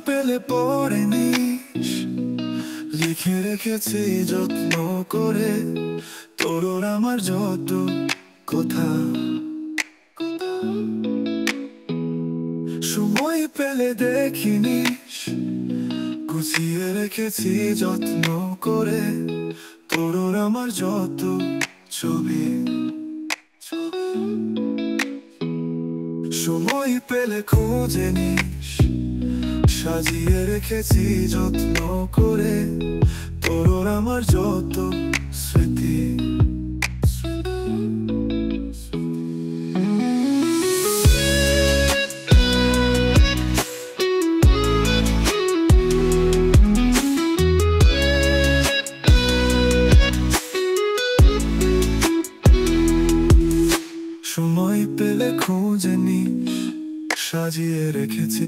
পেলে পড়ে নিস, লিখে রেখেছি যত্ন করে তোর আমার যত কথা। সময় পেলে দেখিনিস, গুছিয়ে রেখেছি যত্ন করে তোর আমার যত ছবি। সময় পেলে খুঁজে নিস, সাজিয়ে রেখেছি যত্ন করে তোর আমার যত স্মৃতি। সময় পেলে খুঁজে নিস, সাজিয়ে রেখেছি।